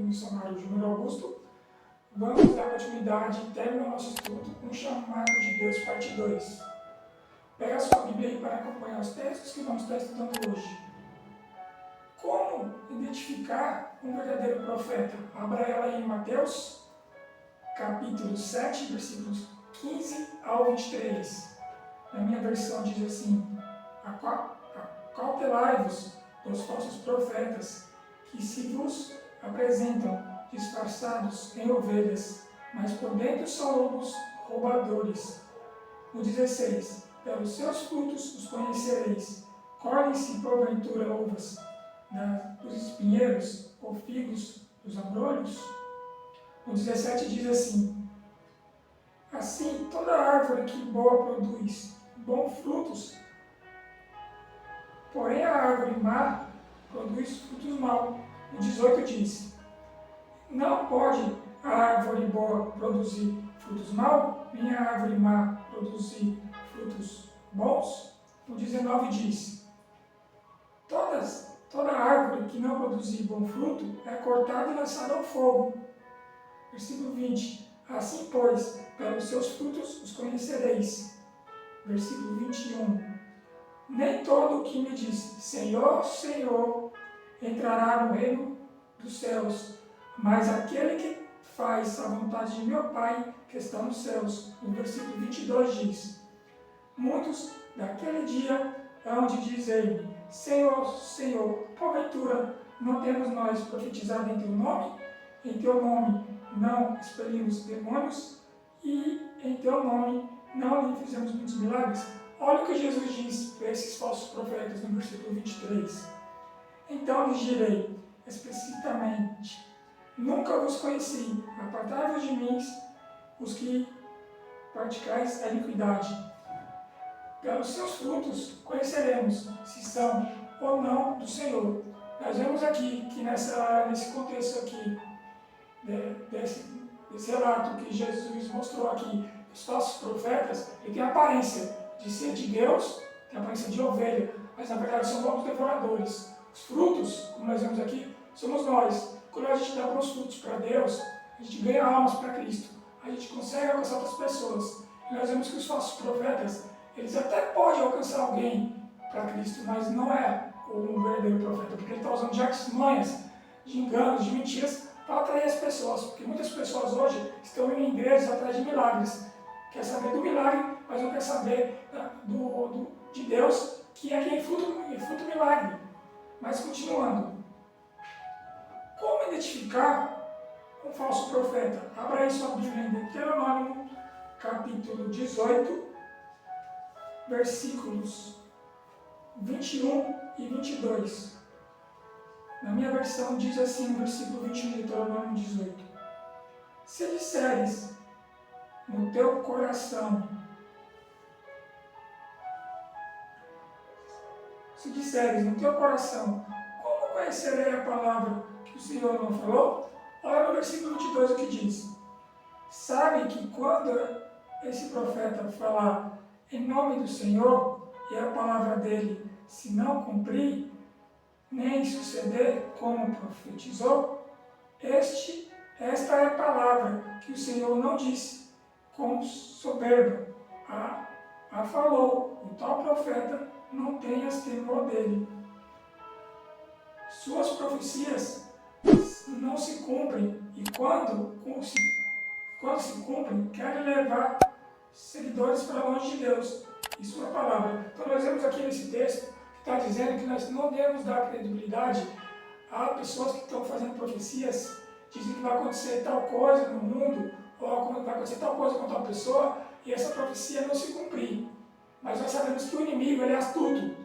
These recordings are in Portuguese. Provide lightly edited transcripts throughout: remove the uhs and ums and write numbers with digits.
missionário Júnior Augusto. Vamos dar continuidade e término ao nosso estudo com o chamado de Deus, parte 2. Pega a sua Bíblia aí para acompanhar os textos que vamos estar estudando hoje. Como identificar um verdadeiro profeta? Abra ela aí em Mateus, capítulo 7, versículos 15 ao 23. Na minha versão diz assim: Acautelai-vos dos falsos profetas, que se vos apresentam disfarçados em ovelhas, mas por dentro são lobos roubadores. O 16. Pelos seus frutos os conhecereis. Colhem-se porventura uvas dos espinheiros, ou figos dos abrolhos? O 17 diz assim: Assim, toda árvore que boa produz bons frutos, porém a árvore má produz frutos maus. O 18 diz: Não pode a árvore boa produzir frutos maus, nem a árvore má produzir frutos bons. O 19 diz: Toda árvore que não produzir bom fruto é cortada e lançada ao fogo. Versículo 20: Assim, pois, pelos seus frutos os conhecereis. Versículo 21: Nem todo o que me diz Senhor, Senhor entrará no reino dos céus, mas aquele que faz a vontade de meu Pai que está nos céus. No versículo 22 diz: Muitos daquele dia hão de dizer-me: Senhor, Senhor, porventura não temos nós profetizado em teu nome? Em teu nome não expelimos demônios? E em teu nome não lhe fizemos muitos milagres? Olha o que Jesus diz para esses falsos profetas no versículo 23. Então lhes direi explicitamente: Nunca vos conheci, apartai-vos de mim, os que praticais a iniquidade. Pelos seus frutos conheceremos se são ou não do Senhor. Nós vemos aqui que nesse contexto aqui, desse relato que Jesus mostrou aqui, os falsos profetas, ele tem a aparência de ser de Deus, tem a aparência de ovelha, mas na verdade são lobos devoradores. Os frutos, como nós vemos aqui, somos nós. Quando a gente dá bons frutos para Deus, a gente ganha almas para Cristo, a gente consegue alcançar outras pessoas. E nós vemos que os falsos profetas, eles até podem alcançar alguém para Cristo, mas não é um verdadeiro profeta, porque ele está usando de artimanhas, de enganos, de mentiras, para atrair as pessoas. Porque muitas pessoas hoje estão indo em igrejas atrás de milagres. Quer saber do milagre, mas não quer saber de Deus, que é quem fruta o milagre. Mas continuando, como identificar um falso profeta? Abra aí sua Bíblia em Deuteronômio, capítulo 18, versículos 21 e 22. Na minha versão diz assim, no versículo 21 de Deuteronômio 18: Se disseres no teu coração, como conhecerei a palavra que o Senhor não falou? Olha no versículo 22 o que diz: Sabe que quando esse profeta falar em nome do Senhor, e a palavra dele se não cumprir, nem suceder como profetizou, esta é a palavra que o Senhor não disse com soberba, a falou. O tal profeta não tenhas temor dele. Suas profecias não se cumprem, e quando se cumprem, querem levar seguidores para longe de Deus e sua palavra. Então nós vemos aqui nesse texto que está dizendo que nós não devemos dar credibilidade a pessoas que estão fazendo profecias, dizem que vai acontecer tal coisa no mundo, ou vai acontecer tal coisa com tal pessoa, e essa profecia não se cumprir. Mas nós sabemos que o inimigo, ele é astuto.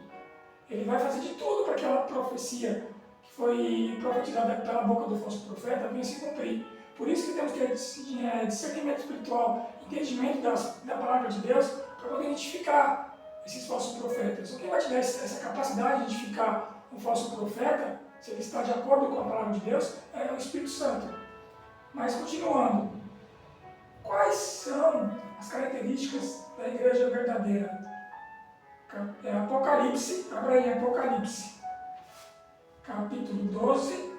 Ele vai fazer de tudo para que aquela profecia que foi profetizada pela boca do falso profeta venha se cumprir. Por isso que temos que ter discernimento espiritual, entendimento da palavra de Deus, para poder identificar esses falsos profetas. Quem vai te dar essa capacidade de identificar um falso profeta, se ele está de acordo com a palavra de Deus, é o Espírito Santo. Mas continuando, quais são as características da igreja verdadeira? Apocalipse, abra aí Apocalipse, capítulo 12,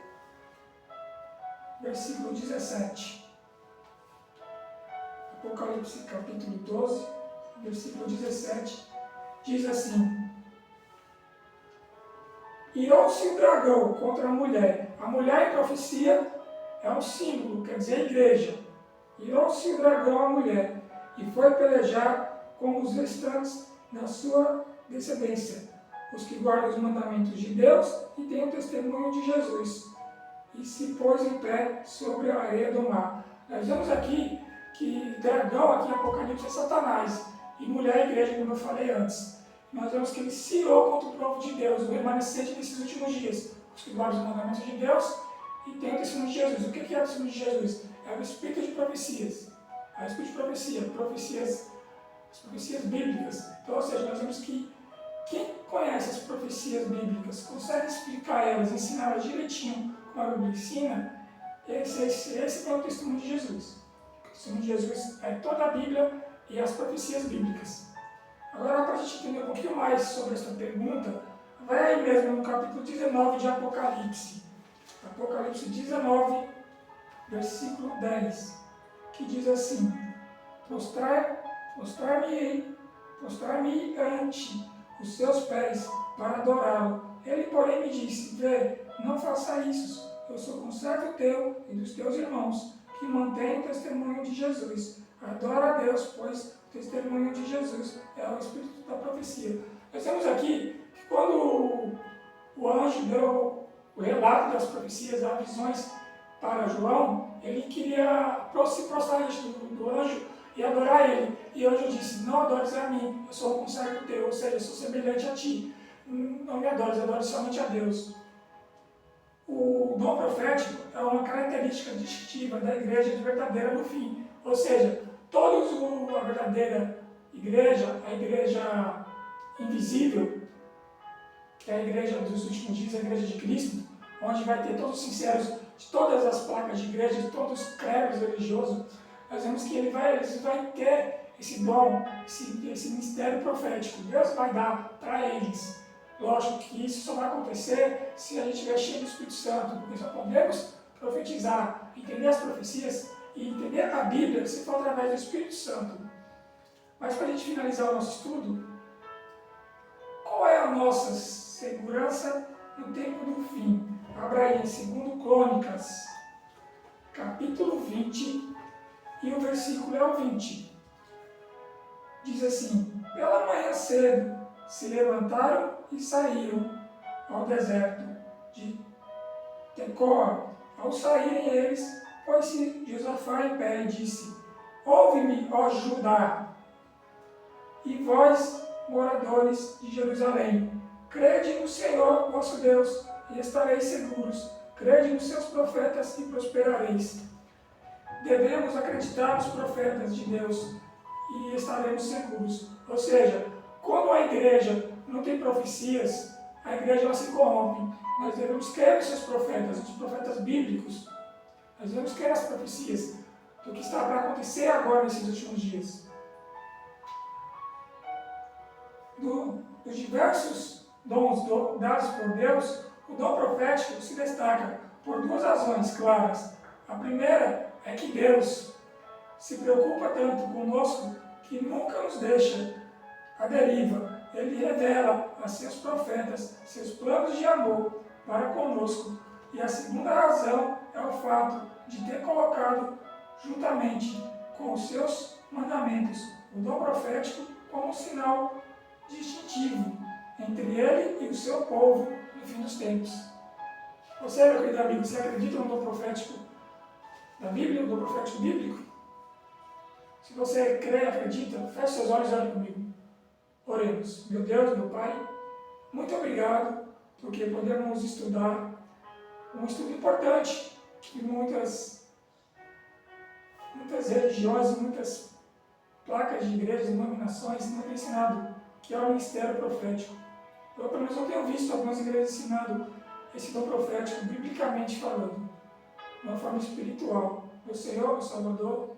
versículo 17. Apocalipse capítulo 12, versículo 17, diz assim: Irou-se o dragão contra a mulher. A mulher em profecia é um símbolo, quer dizer igreja. Irou-se o dragão à mulher e foi pelejar com os restantes da sua descendência, os que guardam os mandamentos de Deus e têm o testemunho de Jesus, e se pôs em pé sobre a areia do mar. Nós vemos aqui que dragão aqui em Apocalipse é Satanás, e mulher é a igreja, como eu falei antes. Nós vemos que ele se irou contra o povo de Deus, o remanescente desses últimos dias, os que guardam os mandamentos de Deus e têm o testemunho de Jesus. O que é o testemunho de Jesus? É o espírito de profecias. É o espírito de profecia, as profecias bíblicas. Então, ou seja, nós vemos que quem conhece as profecias bíblicas, consegue explicar elas, ensinar elas direitinho, como a Bíblia ensina, esse é o testemunho de Jesus. O testemunho de Jesus é toda a Bíblia e as profecias bíblicas. Agora, para a gente entender um pouquinho mais sobre essa pergunta, vai aí mesmo no capítulo 19 de Apocalipse. Apocalipse 19, versículo 10, que diz assim: Prostrar-me ante os seus pés para adorá-lo. Ele, porém, me disse: Vê, não faça isso. Eu sou conservo teu e dos teus irmãos, que mantêm o testemunho de Jesus. Adora a Deus, pois o testemunho de Jesus é o espírito da profecia. Nós temos aqui que quando o anjo deu o relato das profecias, das visões para João, ele queria se prostrar do anjo e adorar ele. E o anjo disse: Não adores a mim, eu sou um conservo teu, ou seja, eu sou semelhante a ti. Não me adores, adore somente a Deus. O dom profético é uma característica distintiva da igreja verdadeira no fim. Ou seja, todos a verdadeira igreja, a igreja invisível, que é a igreja dos últimos dias, a igreja de Cristo, onde vai ter todos os sinceros de todas as placas de igreja, de todos os credos religiosos, nós vemos que eles vão ter esse dom, esse ministério profético. Deus vai dar para eles. Lógico que isso só vai acontecer se a gente estiver cheio do Espírito Santo, porque só podemos profetizar, entender as profecias e entender a Bíblia se for através do Espírito Santo. Mas para a gente finalizar o nosso estudo, qual é a nossa segurança no tempo do fim? Abra aí em 2 Crônicas, capítulo 20, e o versículo é o 20. Diz assim: Pela manhã cedo se levantaram e saíram ao deserto de Tecoa. Ao saírem eles, pôs-se Josafá em pé e disse: Ouve-me, ó Judá, e vós, moradores de Jerusalém, crede no Senhor vosso Deus e estareis seguros. Crede nos seus profetas e prosperareis. Devemos acreditar nos profetas de Deus e estaremos seguros. Ou seja, quando a igreja não tem profecias, a igreja ela se corrompe. Nós devemos crer nos seus profetas, os profetas bíblicos. Nós devemos crer nas profecias do que está para acontecer agora nesses últimos dias. Dos diversos dons dados por Deus, o dom profético se destaca por 2 razões claras. A primeira é que Deus se preocupa tanto conosco que nunca nos deixa à deriva. Ele revela a seus profetas seus planos de amor para conosco. E a segunda razão é o fato de ter colocado juntamente com os seus mandamentos o dom profético como um sinal distintivo entre ele e o seu povo no fim dos tempos. Você, meu querido amigo, você acredita no dom profético da Bíblia, no dom profético bíblico? Se você crê e acredita, feche seus olhos e olhe comigo. Oremos. Meu Deus, meu Pai, muito obrigado porque podemos estudar um estudo importante que muitas religiões, muitas placas de igrejas, denominações não têm ensinado, que é o ministério profético. Eu, pelo menos, não tenho visto algumas igrejas ensinando esse dom profético, biblicamente falando, de uma forma espiritual. Meu Senhor, meu Salvador,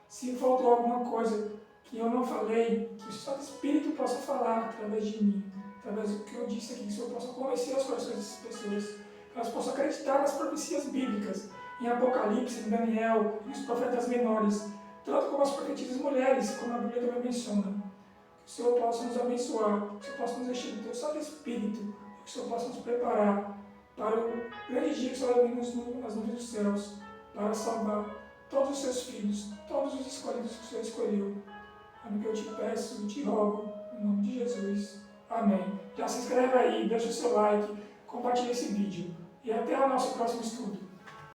se faltou alguma coisa que eu não falei, que só o Espírito possa falar através de mim, através do que eu disse aqui, que o Senhor possa convencer os corações dessas pessoas, elas possam acreditar nas profecias bíblicas, em Apocalipse, em Daniel, nos profetas menores, tanto como as profetisas mulheres, como a Bíblia também menciona. Que o Senhor possa nos abençoar, que o Senhor possa nos encher do Teu Santo Espírito, que o Senhor possa nos preparar para o grande dia que o Senhor vai vir nas nuvens dos céus, para salvar todos os seus filhos, todos os escolhidos que o Senhor escolheu. É o que eu te peço e te rogo, em nome de Jesus. Amém. Já se inscreve aí, deixa o seu like, compartilha esse vídeo. E até o nosso próximo estudo.